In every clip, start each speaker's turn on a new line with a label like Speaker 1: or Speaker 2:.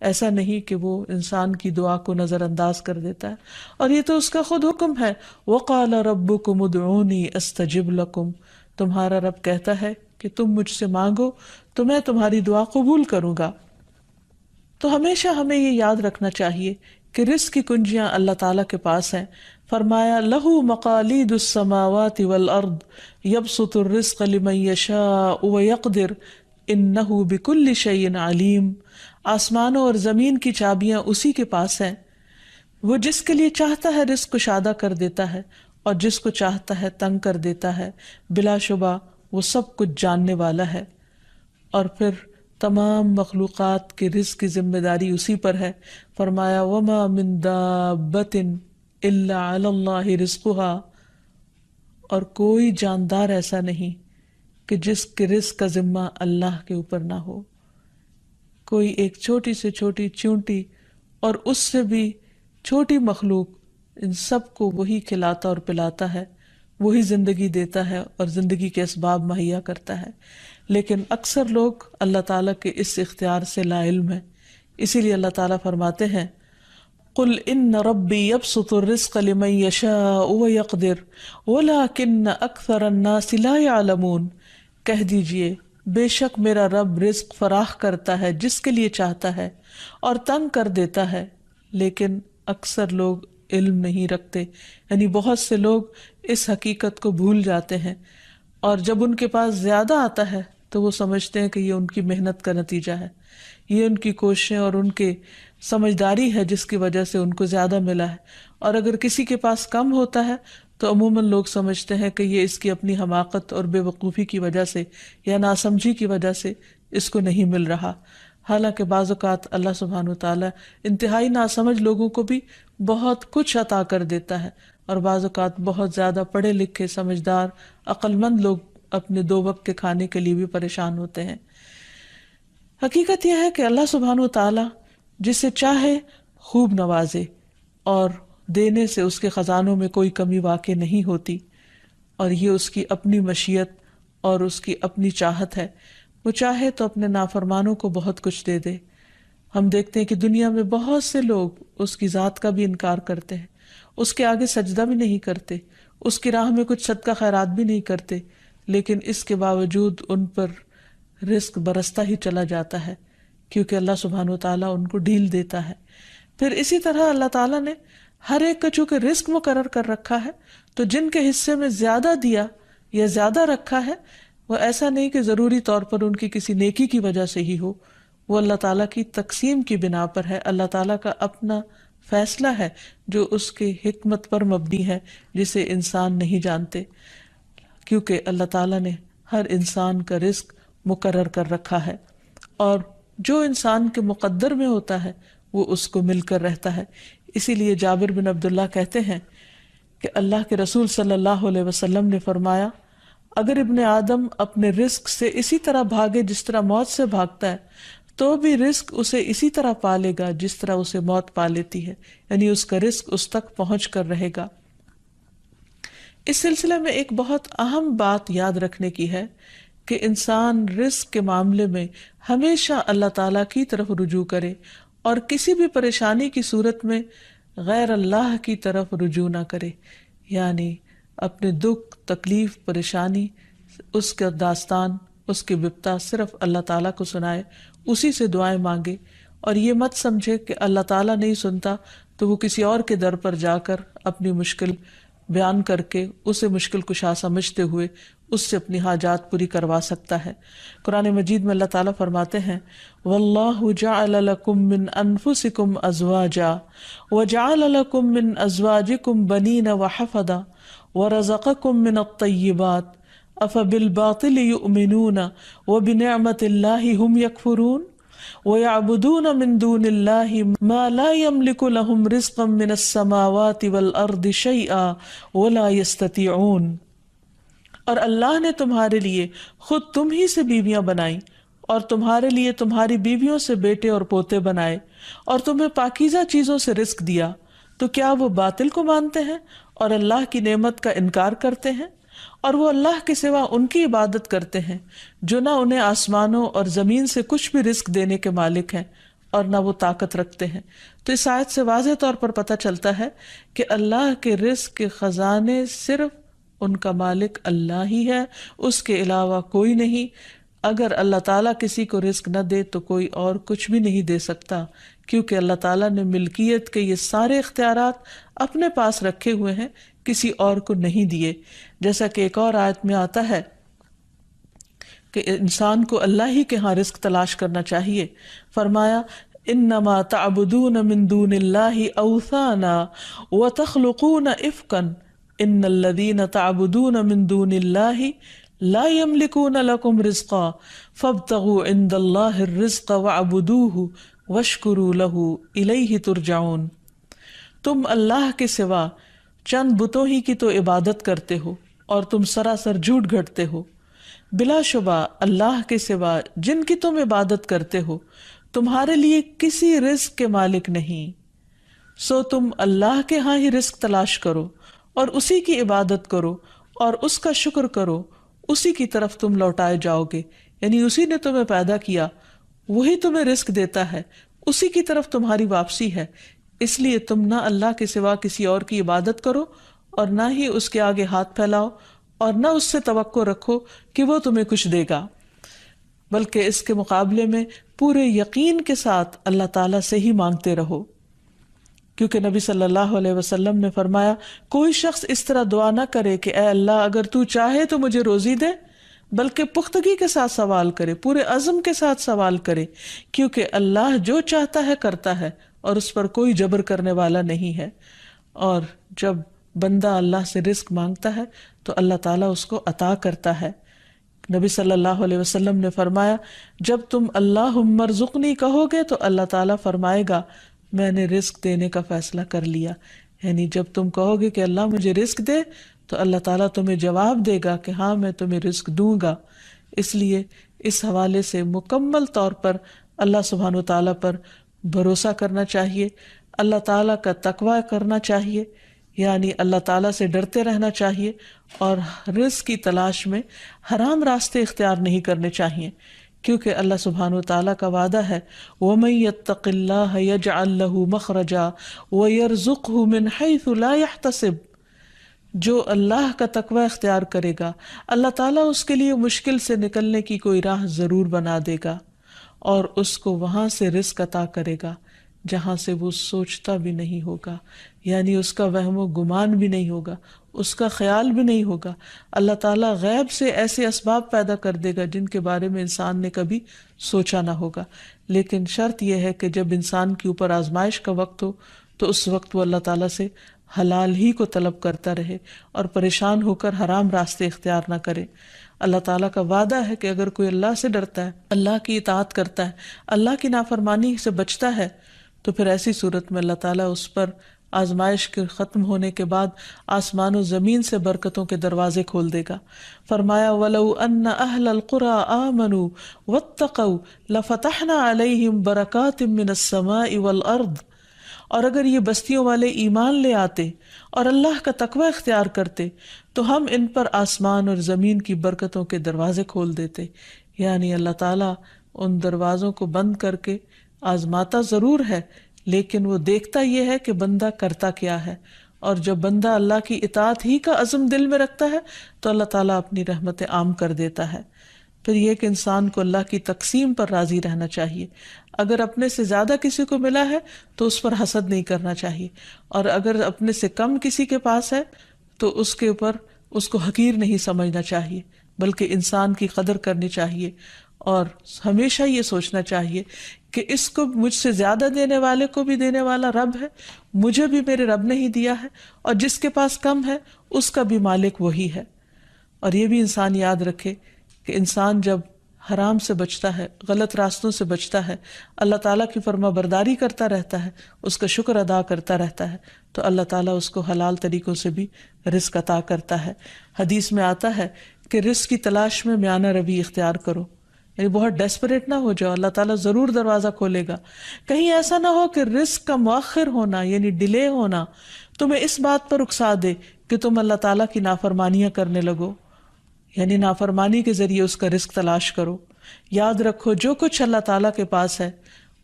Speaker 1: ایسا نہیں کہ وہ انسان کی دعا کو نظر انداز کر دیتا ہے، اور یہ تو اس کا خود حکم ہے، وَقَالَ رَبُّكُمُ ادْعُونِي أَسْتَجِبْ لَكُمْ، تمہارا رب کہتا ہے کہ تم مجھ سے مانگو تو میں تمہاری دعا قبول کروں گا۔ تو ہمیشہ ہمیں یہ یاد رکھنا چاہیے کہ رزق کی کنجیاں اللہ تعالیٰ کے پاس ہیں۔ فرمایا لَهُ مَقَالِيدُ السَّمَاوَاتِ وَالْأَرْضِ يَبْسُطُ الرِّزْقَ لِمَن يَشَاءُ وَيَقْدِرُ إِنَّهُ بِكُلِّ شَيْءٍ عَلِيمٌ، آسمانوں اور زمین کی چابیاں اسی کے پاس ہیں، وہ جس کے لیے چاہتا ہے رزق کشادہ کر دیتا ہے اور جس کو چاہتا ہے تنگ کر دیتا ہے، بلا شبہ وہ سب کچھ جاننے والا ہے۔ اور پھر تمام مخلوقات کے رزق کی ذمہ داری اسی پر ہے۔ فرمایا وَمَا مِن دَابَّةٍ إِلَّا عَلَى اللَّهِ رِزْقُهَا، اور کوئی جاندار ایسا نہیں کہ جس کے رزق کا ذمہ اللہ کے اوپر نہ ہو۔ کوئی ایک چھوٹی سے چھوٹی چیونٹی اور اس سے بھی چھوٹی مخلوق، ان سب کو وہی کھلاتا اور پلاتا ہے، وہی زندگی دیتا ہے اور زندگی کے اسباب مہیا کرتا ہے، لیکن اکثر لوگ اللہ تعالیٰ کے اس اختیار سے لا علم ہیں۔ اسی لیے اللہ تعالیٰ فرماتے ہیں قُلْ إِنَّ رَبِّي يَبْسُطُ الرِّزْقَ لِمَن يَشَاءُ وَيَقْدِرُ وَلَكِنَّ أَكْثَرَ النَّاسِ لَا يَعْلَمُونَ، کہہ دیجئے بے شک میرا رب رزق فراخ کرتا ہے جس کے لیے چاہتا ہے اور تنگ کر دیتا ہے، لیکن اکثر لوگ علم نہیں رکھتے، یعنی بہت سے لوگ اس حقیقت کو بھول جاتے ہیں، اور جب ان کے پاس زیادہ آتا ہے تو وہ سمجھتے ہیں کہ یہ ان کی محنت کا نتیجہ ہے، یہ ان کی کوششیں اور ان کے سمجھداری ہے جس کی وجہ سے ان کو زیادہ ملا ہے، اور اگر کسی کے پاس کم ہوتا ہے تو عموماً لوگ سمجھتے ہیں کہ یہ اس کی اپنی حماقت اور بے وقوفی کی وجہ سے یا ناسمجھی کی وجہ سے اس کو نہیں مل رہا۔ حالانکہ بعض اوقات اللہ سبحانہ وتعالیٰ انتہائی ناسمجھ لوگوں کو بھی بہت کچھ عطا کر دیتا ہے، اور بعض اوقات بہت زیادہ پڑھے لکھے سمجھدار عقل مند لوگ اپنے 2 وقت کے کھانے کے لیے بھی پریشان ہوتے ہیں۔ حقیقت یہ ہے کہ اللہ سبحانہ وتعالیٰ جسے چاہے خوب نوازے، اور دینے سے اس کے خزانوں میں کوئی کمی واقع نہیں ہوتی، اور یہ اس کی اپنی مشیت اور اس کی اپنی چاہت ہے۔ وہ چاہے تو اپنے نافرمانوں کو بہت کچھ دے دے۔ ہم دیکھتے ہیں کہ دنیا میں بہت سے لوگ اس کی ذات کا بھی انکار کرتے ہیں، اس کے آگے سجدہ بھی نہیں کرتے، اس کی راہ میں کچھ صدقہ خیرات بھی نہیں کرتے، لیکن اس کے باوجود ان پر رزق برستا ہی چلا جاتا ہے، کیونکہ اللہ سبحانہ وتعالیٰ ان کو ڈھیل دیتا ہے۔ پھر اسی طرح اللہ تعالیٰ نے ہر ایک کا چونکہ رزق مقرر کر رکھا ہے، تو جن کے حصے میں زیادہ دیا یا زیادہ رکھا ہے، وہ ایسا نہیں کہ ضروری طور پر ان کی کسی نیکی کی وجہ سے ہی ہو، وہ اللہ تعالیٰ کی تقسیم کی بنا پر ہے، اللہ تعالیٰ کا اپنا فیصلہ ہے جو اس کے حکمت پر مبنی ہے، جسے انسان نہیں جانتے، کیونکہ اللہ تعالیٰ نے ہر انسان کا رزق مقرر کر رکھا ہے، اور جو انسان کے مقدر میں ہوتا ہے وہ اس کو مل کر رہتا ہے۔ اسی لیے جابر بن عبداللہ کہتے ہیں کہ اللہ کے رسول صلی اللہ علیہ وسلم نے فرمایا، اگر ابن آدم اپنے رزق سے اسی طرح بھاگے جس طرح موت سے بھاگتا ہے، تو بھی رزق اسے اسی طرح پالے گا جس طرح اسے موت پا لیتی ہے، یعنی اس کا رزق اس تک پہنچ کر رہے گا۔ اس سلسلے میں ایک بہت اہم بات یاد رکھنے کی ہے کہ انسان رزق کے معاملے میں ہمیشہ اللہ تعالیٰ کی طرف رجوع کرے، اور کسی بھی پریشانی کی صورت میں غیر اللہ کی طرف رجوع نہ کرے، یعنی اپنے دکھ، تکلیف، پریشانی، اس کا داستان، اس کے بپتا صرف اللہ تعالیٰ کو سنائے، اسی سے دعائیں مانگے، اور یہ مت سمجھے کہ اللہ تعالیٰ نہیں سنتا تو وہ کسی اور کے در پر جا کر اپنی مشکل بیان کر کے اسے مشکل کشا سمجھتے ہوئے اس سے اپنی حاجات پوری کروا سکتا ہے۔ قرآن مجید میں اللہ تعالیٰ فرماتے ہیں وَاللَّهُ جَعَلَ لَكُم مِّنْ أَنفُسِكُمْ أَزْوَاجًا وَجَعَلَ لَكُم مِّنْ أَزْوَاجِكُمْ بَنِينَ وَحَفَدًا وَرَزَقَكُم مِّنَ الطَّيِّبَاتِ أَفَبِالْبَاطِلِ يُؤْمِنُونَ وَبِنِعْمَةِ اللَّهِ هُمْ يَكْفُرُونَ وَيَعْبُدُونَ مِن دُونِ اللَّهِ مَا لَا يَمْلِكُ لَهُمْ رِزْقًا مِّنَ السَّمَاوَاتِ وَالْأَرْضِ شَيْئًا وَلَا يَسْتَطِيعُونَ، اور اللہ نے تمہارے لیے خود تم ہی سے بیویاں بنائیں، اور تمہارے لیے تمہاری بیویوں سے بیٹے اور پوتے بنائے، اور تمہیں پاکیزہ چیزوں سے رزق دیا، تو کیا وہ باطل کو مانتے ہیں اور اللہ کی نعمت کا انکار کرتے ہیں؟ اور وہ اللہ کے سوا ان کی عبادت کرتے ہیں جو نہ انہیں آسمانوں اور زمین سے کچھ بھی رزق دینے کے مالک ہیں اور نہ وہ طاقت رکھتے ہیں۔ تو اس آیت سے واضح طور پر پتہ چلتا ہے کہ اللہ کے رزق کے خزانے صرف ان کا مالک اللہ ہی ہے، اس کے علاوہ کوئی نہیں۔ اگر اللہ تعالیٰ کسی کو رزق نہ دے تو کوئی اور کچھ بھی نہیں دے سکتا، کیونکہ اللہ تعالیٰ نے ملکیت کے یہ سارے اختیارات اپنے پاس رکھے ہوئے ہیں، کسی اور کو نہیں دیے۔ جیسا کہ ایک اور آیت میں آتا ہے کہ انسان کو اللہ ہی کے ہاں رزق تلاش کرنا چاہیے۔ فرمایا انما تعبدون من دون اللہ اوثانا وتخلقون افکا ان الذین تعبدون من دون اللہ لا يملكون لكم رزقا فابتغوا عند اللہ الرزق واعبدوہ واشکروا لہ الیہ ترجعون۔ تم اللہ کے سوا چند بتوں ہی کی تو عبادت کرتے ہو اور تم سراسر جھوٹ گھڑتے ہو۔ بلا شبہ اللہ کے سوا جن کی تم عبادت کرتے ہو تمہارے لیے کسی رزق کے مالک نہیں، سو تم اللہ کے ہاں ہی رزق تلاش کرو اور اسی کی عبادت کرو اور اس کا شکر کرو، اسی کی طرف تم لوٹائے جاؤ گے۔ یعنی اسی نے تمہیں پیدا کیا، وہی تمہیں رزق دیتا ہے، اسی کی طرف تمہاری واپسی ہے۔ اس لیے تم نہ اللہ کے سوا کسی اور کی عبادت کرو اور نہ ہی اس کے آگے ہاتھ پھیلاؤ اور نہ اس سے توقع رکھو کہ وہ تمہیں کچھ دے گا، بلکہ اس کے مقابلے میں پورے یقین کے ساتھ اللہ تعالیٰ سے ہی مانگتے رہو، کیونکہ نبی صلی اللہ علیہ وسلم نے فرمایا کوئی شخص اس طرح دعا نہ کرے کہ اے اللہ اگر تو چاہے تو مجھے روزی دے، بلکہ پختگی کے ساتھ سوال کرے، پورے عزم کے ساتھ سوال کرے، کیونکہ اللہ جو چاہتا ہے کرتا ہے اور اس پر کوئی جبر کرنے والا نہیں ہے۔ اور جب بندہ اللہ سے رزق مانگتا ہے تو اللہ تعالیٰ اس کو عطا کرتا ہے۔ نبی صلی اللہ علیہ وسلم نے فرمایا جب تم اللہم ارزقنی کہو گے تو اللہ تعالیٰ فرمائے گا میں نے رزق دینے کا فیصلہ کر لیا۔ یعنی جب تم کہو گے کہ اللہ مجھے رزق دے تو اللہ تعالیٰ تمہیں جواب دے گا کہ ہاں میں تمہیں رزق دوں گا۔ اس لیے اس حوالے سے مکمل طور پر اللہ سبحانہ وتعالیٰ پر بھروسہ کرنا چاہیے، اللہ تعالیٰ کا تقوی کرنا چاہیے، یعنی اللہ تعالیٰ سے ڈرتے رہنا چاہیے اور رزق کی تلاش میں حرام راستے اختیار نہیں کرنے چاہیے، کیونکہ اللہ سبحانہ وتعالیٰ کا وعدہ ہے وَمَن يَتَّقِ اللَّهَ يَجْعَل لَّهُ مَخْرَجًا وَيَرْزُقْهُ مِنْ حَيْثُ لَا يَحْتَسِبُ۔ جو اللہ کا تقوی اختیار کرے گا اللہ تعالیٰ اس کے لیے مشکل سے نکلنے کی کوئی راہ ضرور بنا دے گا اور اس کو وہاں سے رزق عطا کرے گا جہاں سے وہ سوچتا بھی نہیں ہوگا، یعنی اس کا وہم و گمان بھی نہیں ہوگا، اس کا خیال بھی نہیں ہوگا۔ اللہ تعالیٰ غیب سے ایسے اسباب پیدا کر دے گا جن کے بارے میں انسان نے کبھی سوچا نہ ہوگا، لیکن شرط یہ ہے کہ جب انسان کے اوپر آزمائش کا وقت ہو تو اس وقت وہ اللہ تعالیٰ سے حلال ہی کو طلب کرتا رہے اور پریشان ہو کر حرام راستے اختیار نہ کرے۔ اللہ تعالیٰ کا وعدہ ہے کہ اگر کوئی اللہ سے ڈرتا ہے، اللہ کی اطاعت کرتا ہے، اللہ کی نافرمانی سے بچتا ہے، تو پھر ایسی صورت میں اللہ تعالیٰ اس پر آزمائش کے ختم ہونے کے بعد آسمان و زمین سے برکتوں کے دروازے کھول دے گا۔ فرمایا وَلَوْ أَنَّ أَهْلَ الْقُرَىٰ آمَنُوا وَاتَّقَوْا لَفَتَحْنَا عَلَيْهِمْ بَرَكَاتٍ مِّنَ السَّمَاءِ وَالْأَرْضِ۔ اور اگر یہ بستیوں والے ایمان لے آتے اور اللہ کا تقوی اختیار کرتے تو ہم ان پر آسمان اور زمین کی برکتوں کے دروازے کھول دیتے۔ یعنی اللہ تعالیٰ ان دروازوں کو بند کر کے آزماتا ضرور ہے، لیکن وہ دیکھتا یہ ہے کہ بندہ کرتا کیا ہے، اور جب بندہ اللہ کی اطاعت ہی کا عزم دل میں رکھتا ہے تو اللہ تعالیٰ اپنی رحمتیں عام کر دیتا ہے۔ پھر یہ کہ انسان کو اللہ کی تقسیم پر راضی رہنا چاہیے، اگر اپنے سے زیادہ کسی کو ملا ہے تو اس پر حسد نہیں کرنا چاہیے، اور اگر اپنے سے کم کسی کے پاس ہے تو اس کے اوپر اس کو حقیر نہیں سمجھنا چاہیے، بلکہ انسان کی قدر کرنی چاہیے اور ہمیشہ یہ سوچنا چاہیے کہ اس کو مجھ سے زیادہ دینے والے کو بھی دینے والا رب ہے، مجھے بھی میرے رب نے ہی دیا ہے، اور جس کے پاس کم ہے اس کا بھی مالک وہی ہے۔ اور یہ بھی انسان یاد رکھے کہ انسان جب حرام سے بچتا ہے، غلط راستوں سے بچتا ہے، اللہ تعالیٰ کی فرما برداری کرتا رہتا ہے، اس کا شکر ادا کرتا رہتا ہے، تو اللہ تعالیٰ اس کو حلال طریقوں سے بھی رزق عطا کرتا ہے۔ حدیث میں آتا ہے کہ رزق کی تلاش میں میانہ روی اختیار کرو، یعنی بہت ڈیسپریٹ نہ ہو جاؤ، اللہ تعالیٰ ضرور دروازہ کھولے گا۔ کہیں ایسا نہ ہو کہ رزق کا مؤخر ہونا یعنی ڈیلے ہونا تمہیں اس بات پر اکسا دے کہ تم اللہ تعالیٰ کی نافرمانیاں کرنے لگو، یعنی نافرمانی کے ذریعے اس کا رزق تلاش کرو۔ یاد رکھو جو کچھ اللہ تعالیٰ کے پاس ہے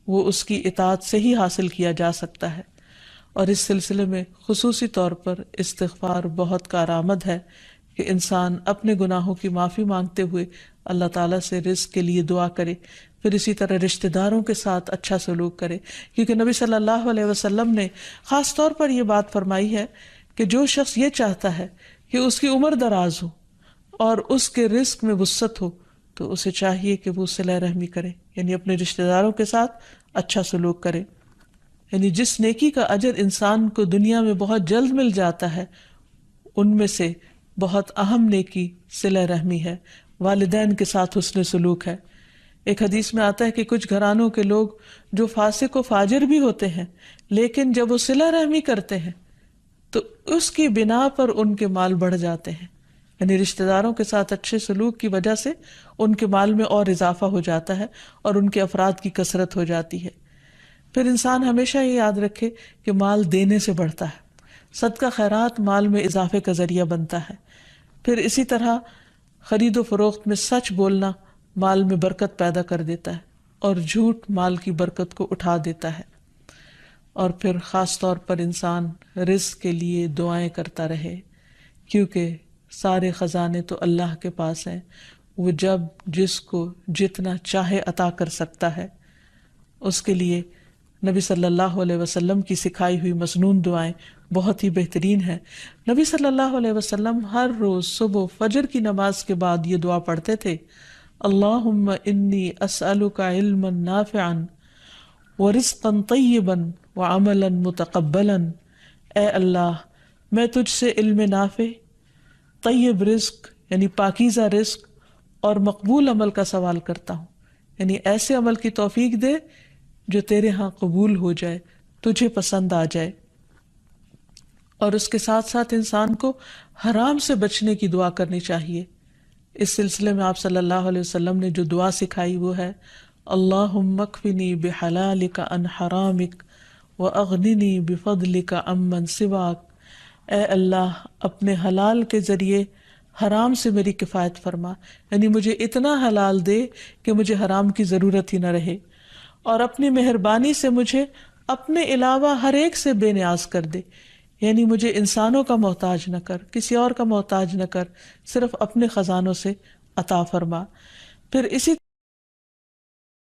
Speaker 1: وہ اس کی اطاعت سے ہی حاصل کیا جا سکتا ہے۔ اور اس سلسلے میں خصوصی طور پر استغفار بہت کارآمد ہے کہ انسان اپنے گناہوں کی معافی مانگتے ہوئے اللہ تعالیٰ سے رزق کے لیے دعا کرے، پھر اسی طرح رشتہ داروں کے ساتھ اچھا سلوک کرے، کیونکہ نبی صلی اللہ علیہ وسلم نے خاص طور پر یہ بات فرمائی ہے کہ جو شخص یہ چاہتا ہے کہ اس کی عمر دراز ہو اور اس کے رزق میں وسعت ہو تو اسے چاہیے کہ وہ صلہ رحمی کرے، یعنی اپنے رشتہ داروں کے ساتھ اچھا سلوک کرے۔ یعنی جس نیکی کا اجر انسان کو دنیا میں بہت جلد مل جاتا ہے، ان میں سے بہت اہم نیکی صلہ رحمی ہے، والدین کے ساتھ حسن سلوک ہے۔ ایک حدیث میں آتا ہے کہ کچھ گھرانوں کے لوگ جو فاسق و فاجر بھی ہوتے ہیں، لیکن جب وہ صلہ رحمی کرتے ہیں تو اس کی بنا پر ان کے مال بڑھ جاتے ہیں، یعنی رشتہ داروں کے ساتھ اچھے سلوک کی وجہ سے ان کے مال میں اور اضافہ ہو جاتا ہے اور ان کے افراد کی کثرت ہو جاتی ہے۔ پھر انسان ہمیشہ یہ یاد رکھے کہ مال دینے سے بڑھتا ہے، صدقہ خیرات مال میں اضافے کا ذریعہ بنتا ہے۔ پھر اسی طرح خرید و فروخت میں سچ بولنا مال میں برکت پیدا کر دیتا ہے اور جھوٹ مال کی برکت کو اٹھا دیتا ہے۔ اور پھر خاص طور پر انسان رزق کے لیے دعائیں کرتا رہے، کیونکہ سارے خزانے تو اللہ کے پاس ہیں، وہ جب جس کو جتنا چاہے عطا کر سکتا ہے۔ اس کے لیے نبی صلی اللہ علیہ وسلم کی سکھائی ہوئی مسنون دعائیں بہت ہی بہترین ہیں۔ نبی صلی اللہ علیہ وسلم ہر روز صبح فجر کی نماز کے بعد یہ دعا پڑھتے تھے، اللہم انی اسألک علما نافعا ورزقا طیبا وعملا متقبلا۔ اے اللہ، میں تجھ سے علم نافع، طیب رزق یعنی پاکیزہ رزق اور مقبول عمل کا سوال کرتا ہوں، یعنی ایسے عمل کی توفیق دے جو تیرے ہاں قبول ہو جائے، تجھے پسند آ جائے۔ اور اس کے ساتھ ساتھ انسان کو حرام سے بچنے کی دعا کرنی چاہیے۔ اس سلسلے میں آپ صلی اللہ علیہ وسلم نے جو دعا سکھائی وہ ہے، اللہم اکفنی بحلالک عن حرامک واغننی بفضلک عمن سواک۔ اے اللہ، اپنے حلال کے ذریعے حرام سے میری کفایت فرما، یعنی مجھے اتنا حلال دے کہ مجھے حرام کی ضرورت ہی نہ رہے، اور اپنی مہربانی سے مجھے اپنے علاوہ ہر ایک سے بے نیاز کر دے، یعنی مجھے انسانوں کا محتاج نہ کر، کسی اور کا محتاج نہ کر، صرف اپنے خزانوں سے عطا فرما۔ پھر اسی